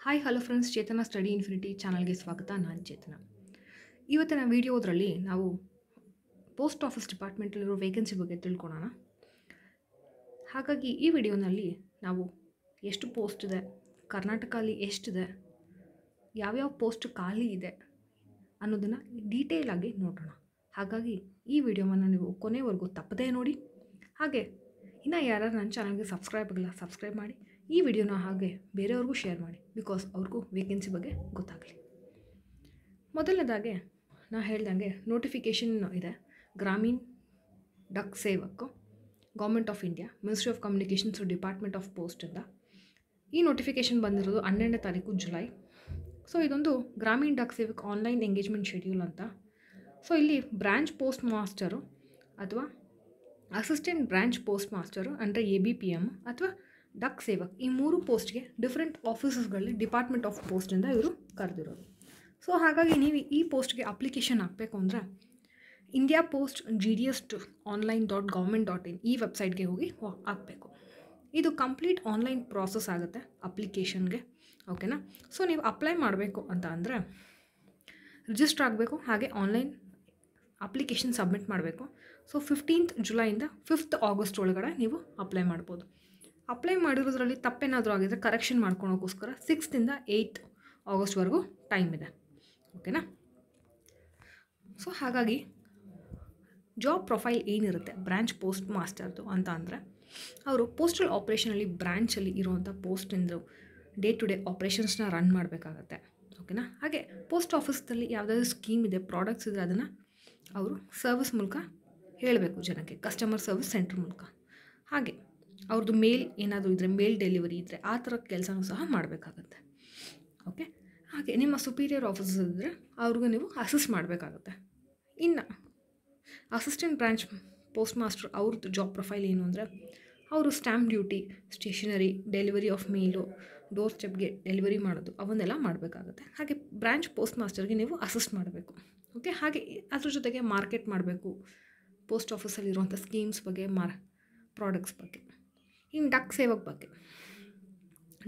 Hi hello friends, ಚೇತನ study infinity ಚಾನಲ್ಗೆ ಸ್ವಾಗತ. ನಾನು ಚೇತನ. ಇವತ್ತಿನ ವಿಡಿಯೋದ್ರಲ್ಲಿ ನಾವು ಪೋಸ್ಟ್ ಆಫೀಸ್ ಡಿಪಾರ್ಟ್ಮೆಂಟಲ್ಲಿರೋ ವೇಕೆನ್ಸಿ ಬಗ್ಗೆ ತಿಳ್ಕೊಳ್ಳೋಣ. ಹಾಗಾಗಿ ಈ ವಿಡಿಯೋನಲ್ಲಿ ನಾವು ಎಷ್ಟು ಪೋಸ್ಟ್ ಇದೆ, ಕರ್ನಾಟಕದಲ್ಲಿ ಎಷ್ಟಿದೆ, ಯಾವ್ಯಾವ ಪೋಸ್ಟ್ ಖಾಲಿ ಇದೆ ಅನ್ನೋದನ್ನು ಡೀಟೇಲಾಗಿ ನೋಡೋಣ. ಹಾಗಾಗಿ ಈ ವಿಡಿಯೋವನ್ನು ನೀವು ಕೊನೆವರೆಗೂ ತಪ್ಪದೇ ನೋಡಿ. ಹಾಗೆ ಇನ್ನು ಯಾರು ನನ್ನ ಚಾನಲ್ಗೆ ಸಬ್ಸ್ಕ್ರೈಬ್ ಮಾಡಿ, ಈ ವಿಡಿಯೋನ ಹಾಗೆ ಬೇರೆಯವ್ರಿಗೂ ಶೇರ್ ಮಾಡಿ, ಬಿಕಾಸ್ ಅವ್ರಿಗೂ ವೇಕೆನ್ಸಿ ಬಗ್ಗೆ ಗೊತ್ತಾಗಲಿ. ಮೊದಲನೇದಾಗೆ ನಾನು ಹೇಳ್ದಂಗೆ ನೋಟಿಫಿಕೇಷನ್ ಇದೆ. Gramin Dak Sevak, government of India, ministry of communications, department of ಪೋಸ್ಟಿಂದ ಈ ನೋಟಿಫಿಕೇಷನ್ ಬಂದಿರೋದು 12ನೇ ತಾರೀಕು ಜುಲೈ. ಸೊ ಇದೊಂದು Gramin Dak Sevak online engagement schedule ಅಂತ. ಸೊ ಇಲ್ಲಿ ಬ್ರಾಂಚ್ ಪೋಸ್ಟ್ ಮಾಸ್ಟರು ಅಥವಾ ಅಸಿಸ್ಟೆಂಟ್ ಬ್ರಾಂಚ್ ಪೋಸ್ಟ್ ಮಾಸ್ಟರು ಅಂದರೆ ABPM ಅಥವಾ ಡಕ್ ಸೇವಕ್, ಈ 3 ಪೋಸ್ಟ್ಗೆ ಡಿಫ್ರೆಂಟ್ ಆಫೀಸಸ್ಗಳಲ್ಲಿ ಡಿಪಾರ್ಟ್ಮೆಂಟ್ ಆಫ್ ಪೋಸ್ಟಿಂದ ಇವರು ಕರೆದಿರೋದು. ಸೊ ಹಾಗಾಗಿ ನೀವು ಈ ಪೋಸ್ಟ್ಗೆ ಅಪ್ಲಿಕೇಶನ್ ಹಾಕಬೇಕು ಅಂದರೆ ಇಂಡಿಯಾ ಪೋಸ್ಟ್ gds.online.government.in ಈ ವೆಬ್ಸೈಟ್ಗೆ ಹೋಗಿ ಹಾಕಬೇಕು. ಇದು ಕಂಪ್ಲೀಟ್ ಆನ್ಲೈನ್ ಪ್ರಾಸೆಸ್ ಆಗುತ್ತೆ ಅಪ್ಲಿಕೇಶನ್ಗೆ, ಓಕೆನಾ. ಸೊ ನೀವು ಅಪ್ಲೈ ಮಾಡಬೇಕು ಅಂತ ಅಂದರೆ ರಿಜಿಸ್ಟರ್ ಆಗಬೇಕು, ಹಾಗೆ ಆನ್ಲೈನ್ ಅಪ್ಲಿಕೇಶನ್ ಸಬ್ಮಿಟ್ ಮಾಡಬೇಕು. ಸೊ 15th ಜುಲೈಯಿಂದ 5th ಆಗಸ್ಟ್ ಒಳಗಡೆ ನೀವು ಅಪ್ಲೈ ಮಾಡ್ಬೋದು. ಅಪ್ಲೈ ಮಾಡಿರೋದ್ರಲ್ಲಿ ತಪ್ಪೇನಾದರೂ ಆಗಿದ್ರೆ ಕರೆಕ್ಷನ್ ಮಾಡ್ಕೊಳೋಕ್ಕೋಸ್ಕರ 6th ಇಂದ 8th ಆಗಸ್ಟ್ವರೆಗೂ ಟೈಮ್ ಇದೆ, ಓಕೆನಾ. ಸೊ ಹಾಗಾಗಿ ಜಾಬ್ ಪ್ರೊಫೈಲ್ ಏನಿರುತ್ತೆ ಬ್ರಾಂಚ್ ಪೋಸ್ಟ್ ಮಾಸ್ಟರ್ದು ಅಂತ ಅಂದರೆ, ಅವರು ಪೋಸ್ಟಲ್ ಆಪ್ರೇಷನಲ್ಲಿ ಬ್ರಾಂಚಲ್ಲಿ ಇರುವಂಥ ಪೋಸ್ಟಿಂದು ಡೇ ಟು ಡೇ ಆಪ್ರೇಷನ್ಸ್ನ ರನ್ ಮಾಡಬೇಕಾಗತ್ತೆ, ಓಕೆನಾ. ಹಾಗೆ ಪೋಸ್ಟ್ ಆಫೀಸ್ದಲ್ಲಿ ಯಾವುದಾದ್ರೂ ಸ್ಕೀಮ್ ಇದೆ, ಪ್ರಾಡಕ್ಟ್ಸ್ ಇದ್ದರೆ ಅದನ್ನು ಅವರು ಸರ್ವಿಸ್ ಮೂಲಕ ಹೇಳಬೇಕು ಜನಕ್ಕೆ, ಕಸ್ಟಮರ್ ಸರ್ವಿಸ್ ಸೆಂಟರ್ ಮೂಲಕ. ಹಾಗೆ ಅವ್ರದ್ದು ಮೇಲ್ ಏನಾದರೂ ಇದ್ದರೆ, ಮೇಲ್ ಡೆಲಿವರಿ ಇದ್ದರೆ ಆ ಥರ ಕೆಲಸನೂ ಸಹ ಮಾಡಬೇಕಾಗತ್ತೆ, ಓಕೆ. ಹಾಗೆ ನಿಮ್ಮ ಸುಪೀರಿಯರ್ ಆಫೀಸರ್ಸ್ ಇದ್ದರೆ ಅವ್ರಿಗೂ ನೀವು ಅಸಿಸ್ಟ್ ಮಾಡಬೇಕಾಗತ್ತೆ. ಇನ್ನು ಅಸಿಸ್ಟೆಂಟ್ ಬ್ರಾಂಚ್ ಪೋಸ್ಟ್ ಮಾಸ್ಟರ್ ಅವ್ರದ್ದು ಜಾಬ್ ಪ್ರೊಫೈಲ್ ಏನು ಅಂದರೆ, ಅವರು stamp duty, stationery, delivery of mail, door ಸ್ಟೆಪ್ಗೆ ಡೆಲಿವರಿ ಮಾಡೋದು ಅವನ್ನೆಲ್ಲ ಮಾಡಬೇಕಾಗುತ್ತೆ. ಹಾಗೆ ಬ್ರಾಂಚ್ ಪೋಸ್ಟ್ ಮಾಸ್ಟರ್ಗೆ ನೀವು ಅಸಿಸ್ಟ್ ಮಾಡಬೇಕು, ಓಕೆ. ಹಾಗೆ ಅದ್ರ ಜೊತೆಗೆ ಮಾರ್ಕೆಟ್ ಮಾಡಬೇಕು ಪೋಸ್ಟ್ ಆಫೀಸಲ್ಲಿರುವಂಥ ಸ್ಕೀಮ್ಸ್ ಬಗ್ಗೆ, ಪ್ರಾಡಕ್ಟ್ಸ್ ಬಗ್ಗೆ. ಇನ್ನು ಡಕ್ ಸೇವಕ್ ಬಗ್ಗೆ,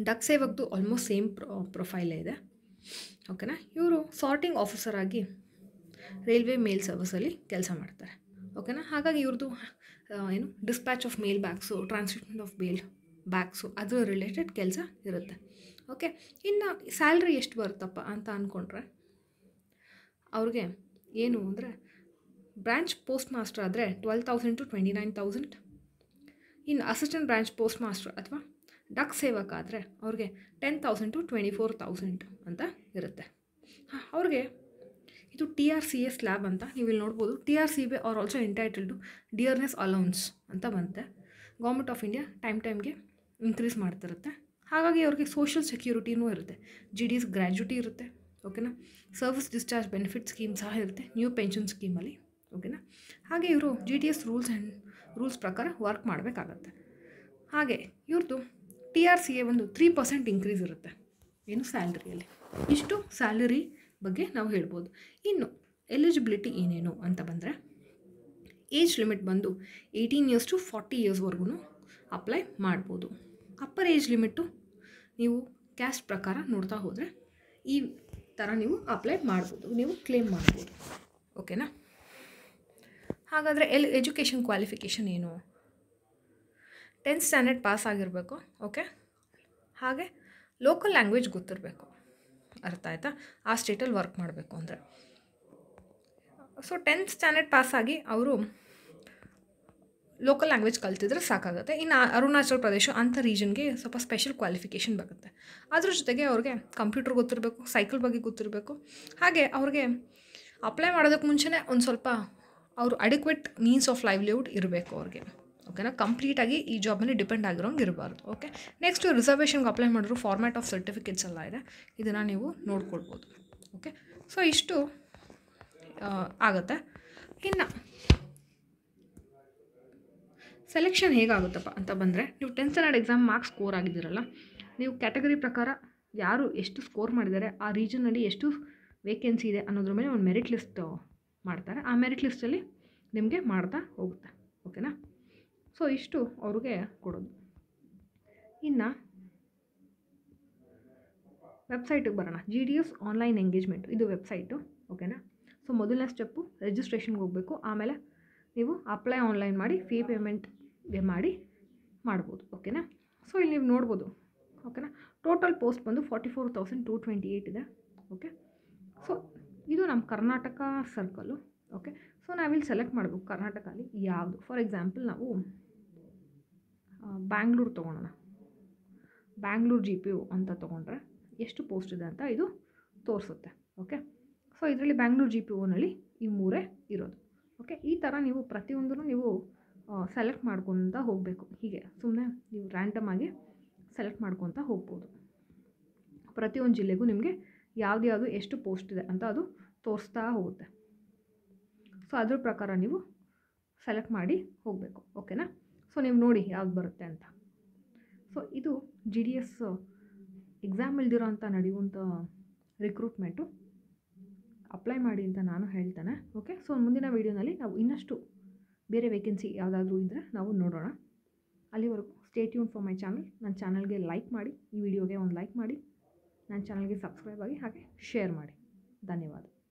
ಡಕ್ ಸೇವಕ್ದು ಆಲ್ಮೋಸ್ಟ್ ಸೇಮ್ ಪ್ರೊಫೈಲೇ ಇದೆ, ಓಕೆನಾ. ಇವರು ಸಾರ್ಟಿಂಗ್ ಆಫೀಸರ್ ಆಗಿ ರೈಲ್ವೆ ಮೇಲ್ ಸರ್ವಿಸಲ್ಲಿ ಕೆಲಸ ಮಾಡ್ತಾರೆ, ಓಕೆನಾ. ಹಾಗಾಗಿ ಇವ್ರದ್ದು dispatch of male bags, transmission of male bags ಅದರ ರಿಲೇಟೆಡ್ ಕೆಲಸ ಇರುತ್ತೆ, ಓಕೆ. ಇನ್ನು ಸ್ಯಾಲ್ರಿ ಎಷ್ಟು ಬರುತ್ತಪ್ಪ ಅಂತ ಅಂದ್ಕೊಂಡ್ರೆ, ಅವ್ರಿಗೆ ಏನು ಅಂದರೆ ಬ್ರಾಂಚ್ ಪೋಸ್ಟ್ ಮಾಸ್ಟರ್ ಆದರೆ 12,000 to 29,000. ಇನ್ನು ಅಸಿಸ್ಟೆಂಟ್ ಬ್ರಾಂಚ್ ಪೋಸ್ಟ್ ಮಾಸ್ಟರ್ ಅಥವಾ ಡಕ್ ಸೇವಕ್ ಆದರೆ ಅವ್ರಿಗೆ 10,000 to 24,000 ಅಂತ ಇರುತ್ತೆ. ಅವ್ರಿಗೆ ಇದು TRCA ಸ್ಲ್ಯಾಬ್ ಅಂತ ನೀವು ಇಲ್ಲಿ ನೋಡ್ಬೋದು. TRCA are also entitled to dearness allowance ಅಂತ ಬಂತೆ. ಗೌರ್ಮೆಂಟ್ ಆಫ್ ಇಂಡಿಯಾ ಟೈಮ್ಗೆ ಇನ್ಕ್ರೀಸ್ ಮಾಡ್ತಿರುತ್ತೆ. ಹಾಗಾಗಿ ಅವ್ರಿಗೆ ಸೋಷಿಯಲ್ ಸೆಕ್ಯೂರಿಟಿನೂ ಇರುತ್ತೆ, GDS ಗ್ರ್ಯಾಜುಟಿ ಇರುತ್ತೆ, ಓಕೆನಾ. ಸರ್ವಿಸ್ ಡಿಸ್ಚಾರ್ಜ್ ಬೆನಿಫಿಟ್ ಸ್ಕೀಮ್ ಸಹ ಇರುತ್ತೆ ನ್ಯೂ ಪೆನ್ಷನ್ ಸ್ಕೀಮಲ್ಲಿ, ಓಕೆನಾ. ಹಾಗೆ ಇವರು GDS ರೂಲ್ಸ್ ಪ್ರಕಾರ ವರ್ಕ್ ಮಾಡಬೇಕಾಗತ್ತೆ. ಹಾಗೆ ಇವ್ರದ್ದು TRCA ಒಂದು 3% ಇನ್ಕ್ರೀಸ್ ಇರುತ್ತೆ ಏನು ಸ್ಯಾಲ್ರಿಯಲ್ಲಿ. ಇಷ್ಟು ಸ್ಯಾಲರಿ ಬಗ್ಗೆ ನಾವು ಹೇಳ್ಬೋದು. ಇನ್ನು ಎಲಿಜಿಬಿಲಿಟಿ ಏನೇನು ಅಂತ ಬಂದರೆ, ಏಜ್ ಲಿಮಿಟ್ ಬಂದು 18 years to 40 yearsವರೆಗೂ ಅಪ್ಲೈ ಮಾಡ್ಬೋದು. ಅಪ್ಪರ್ ಏಜ್ ಲಿಮಿಟು ನೀವು ಕ್ಯಾಸ್ಟ್ ಪ್ರಕಾರ ನೋಡ್ತಾ ಹೋದರೆ ಈ ಥರ ನೀವು ಅಪ್ಲೈ ಮಾಡ್ಬೋದು, ನೀವು ಕ್ಲೇಮ್ ಮಾಡ್ಬೋದು, ಓಕೆನಾ. ಹಾಗಾದರೆ ಎಜುಕೇಷನ್ ಕ್ವಾಲಿಫಿಕೇಷನ್ ಏನು? 10th ಸ್ಟ್ಯಾಂಡರ್ಡ್ ಪಾಸ್ ಆಗಿರಬೇಕು, ಓಕೆ. ಹಾಗೆ ಲೋಕಲ್ ಲ್ಯಾಂಗ್ವೇಜ್ ಗೊತ್ತಿರಬೇಕು, ಅರ್ಥ ಆಯಿತಾ, ಆ ಸ್ಟೇಟಲ್ಲಿ ವರ್ಕ್ ಮಾಡಬೇಕು ಅಂದರೆ. ಸೊ 10th ಸ್ಟ್ಯಾಂಡರ್ಡ್ ಪಾಸಾಗಿ ಅವರು ಲೋಕಲ್ ಲ್ಯಾಂಗ್ವೇಜ್ ಕಲ್ತಿದ್ರೆ ಸಾಕಾಗುತ್ತೆ. ಇನ್ನು ಅರುಣಾಚಲ್ ಪ್ರದೇಶ ಅಂಥ ರೀಜನ್ಗೆ ಸ್ವಲ್ಪ ಸ್ಪೆಷಲ್ ಕ್ವಾಲಿಫಿಕೇಷನ್ ಬರುತ್ತೆ. ಅದ್ರ ಜೊತೆಗೆ ಅವ್ರಿಗೆ ಕಂಪ್ಯೂಟರ್ ಗೊತ್ತಿರಬೇಕು, ಸೈಕಲ್ ಬಗ್ಗೆ ಗೊತ್ತಿರಬೇಕು. ಹಾಗೆ ಅವ್ರಿಗೆ ಅಪ್ಲೈ ಮಾಡೋದಕ್ಕೆ ಮುಂಚೆನೇ ಒಂದು ಸ್ವಲ್ಪ ಅವರು ಅಡಿಕ್ವೇಟ್ ಮೀನ್ಸ್ ಆಫ್ ಲೈವ್ಲಿಹುಡ್ ಇರಬೇಕು ಅವ್ರಿಗೆ, ಓಕೆನಾ. ಕಂಪ್ಲೀಟಾಗಿ ಈ ಜಾಬಲ್ಲಿ ಡಿಪೆಂಡ್ ಆಗಿರೋಂಗೆ ಇರಬಾರ್ದು, ಓಕೆ. ನೆಕ್ಸ್ಟು ರಿಸರ್ವೇಷನ್ಗೆ ಅಪ್ಲೈ ಮಾಡಿದ್ರು ಫಾರ್ಮ್ಯಾಟ್ ಆಫ್ ಸರ್ಟಿಫಿಕೇಟ್ಸ್ ಎಲ್ಲ ಇದೆ, ಇದನ್ನು ನೀವು ನೋಡ್ಕೊಳ್ಬೋದು, ಓಕೆ. ಸೊ ಇಷ್ಟು ಆಗುತ್ತೆ. ಇನ್ನು ಸೆಲೆಕ್ಷನ್ ಹೇಗಾಗುತ್ತಪ್ಪ ಅಂತ ಬಂದರೆ, ನೀವು 10th standard exam marks score ಆಗಿದ್ದೀರಲ್ಲ, ನೀವು ಕ್ಯಾಟಗರಿ ಪ್ರಕಾರ ಯಾರು ಎಷ್ಟು ಸ್ಕೋರ್ ಮಾಡಿದ್ದಾರೆ, ಆ ರೀಜನಲ್ಲಿ ಎಷ್ಟು ವೇಕೆನ್ಸಿ ಇದೆ ಅನ್ನೋದ್ರ ಮೇಲೆ ಒಂದು ಮೆರಿಟ್ ಲಿಸ್ಟ್ ಮಾಡ್ತಾರೆ. ಆ ಮೆರಿಟ್ ಲಿಸ್ಟಲ್ಲಿ ನಿಮಗೆ ಮಾಡ್ತಾ ಹೋಗುತ್ತೆ, ಓಕೆನಾ. ಸೊ ಇಷ್ಟು ಅವ್ರಿಗೆ ಕೊಡೋದು. ಇನ್ನು ವೆಬ್ಸೈಟಿಗೆ ಬರೋಣ. GDS ಆನ್ಲೈನ್ ಎಂಗೇಜ್ಮೆಂಟ್ ಇದು ವೆಬ್ಸೈಟು, ಓಕೆನಾ. ಸೊ ಮೊದಲನೇ ಸ್ಟೆಪ್ಪು ರಿಜಿಸ್ಟ್ರೇಷನ್ಗೆ ಹೋಗಬೇಕು. ಆಮೇಲೆ ನೀವು ಅಪ್ಲೈ ಆನ್ಲೈನ್ ಮಾಡಿ ಫೀ ಪೇಮೆಂಟ್ಗೆ ಮಾಡ್ಬೋದು, ಓಕೆನಾ. ಸೊ ಇಲ್ಲಿ ನೀವು ನೋಡ್ಬೋದು, ಓಕೆನಾ. ಟೋಟಲ್ ಪೋಸ್ಟ್ ಬಂದು 44,228 ಇದೆ, ಓಕೆ. ಸೊ ಇದು ನಮ್ಮ ಕರ್ನಾಟಕ ಸರ್ಕಲ್ಲು, ಓಕೆ. ಸೊ ನಾವಿಲ್ಲಿ ಸೆಲೆಕ್ಟ್ ಮಾಡಬೇಕು ಕರ್ನಾಟಕದಲ್ಲಿ ಯಾವುದು. ಫಾರ್ ಎಕ್ಸಾಂಪಲ್ ನಾವು ಬ್ಯಾಂಗ್ಳೂರು ತೊಗೊಳೋಣ. ಬ್ಯಾಂಗ್ಳೂರು GPO ಅಂತ ತೊಗೊಂಡ್ರೆ ಎಷ್ಟು ಪೋಸ್ಟ್ ಇದೆ ಅಂತ ಇದು ತೋರಿಸುತ್ತೆ, ಓಕೆ. ಸೊ ಇದರಲ್ಲಿ ಬ್ಯಾಂಗ್ಳೂರು GPOನಲ್ಲಿ ಈ 3 ಇರೋದು, ಓಕೆ. ಈ ಥರ ನೀವು ಪ್ರತಿಯೊಂದನ್ನು ನೀವು ಸೆಲೆಕ್ಟ್ ಮಾಡ್ಕೊತ ಹೋಗಬೇಕು. ಹೀಗೆ ಸುಮ್ಮನೆ ನೀವು ರ್ಯಾಂಡಮಾಗಿ ಸೆಲೆಕ್ಟ್ ಮಾಡ್ಕೊತ ಹೋಗ್ಬೋದು. ಪ್ರತಿಯೊಂದು ಜಿಲ್ಲೆಗೂ ನಿಮಗೆ ಯಾವುದು ಎಷ್ಟು ಪೋಸ್ಟ್ ಇದೆ ಅಂತ ಅದು ತೋರಿಸ್ತಾ ಹೋಗುತ್ತೆ. ಸೊ ಅದ್ರ ಪ್ರಕಾರ ನೀವು ಸೆಲೆಕ್ಟ್ ಮಾಡಿ ಹೋಗಬೇಕು, ಓಕೆನಾ. ಸೊ ನೀವು ನೋಡಿ ಯಾವ್ದು ಬರುತ್ತೆ ಅಂತ. ಸೊ ಇದು GDS ಎಕ್ಸಾಮ್ ಇಲ್ದಿರೋ ಅಂತ ನಡೆಯುವಂಥ ರಿಕ್ರೂಟ್ಮೆಂಟು. ಅಪ್ಲೈ ಮಾಡಿ ಅಂತ ನಾನು ಹೇಳ್ತೇನೆ, ಓಕೆ. ಸೊ ಮುಂದಿನ ವೀಡಿಯೋನಲ್ಲಿ ನಾವು ಇನ್ನಷ್ಟು ಬೇರೆ ವೇಕೆನ್ಸಿ ಯಾವುದಾದ್ರೂ ಇದ್ದರೆ ನಾವು ನೋಡೋಣ. ಅಲ್ಲಿವರೆಗೂ stay tune for my channel. ನನ್ನ ಚಾನಲ್ಗೆ ಲೈಕ್ ಮಾಡಿ, ಈ ವಿಡಿಯೋಗೆ ಒಂದು ಲೈಕ್ ಮಾಡಿ, ನನ್ನ ಚಾನಲ್ಗೆ ಸಬ್ಸ್ಕ್ರೈಬ್ ಆಗಿ ಹಾಗೆ ಶೇರ್ ಮಾಡಿ. ಧನ್ಯವಾದ.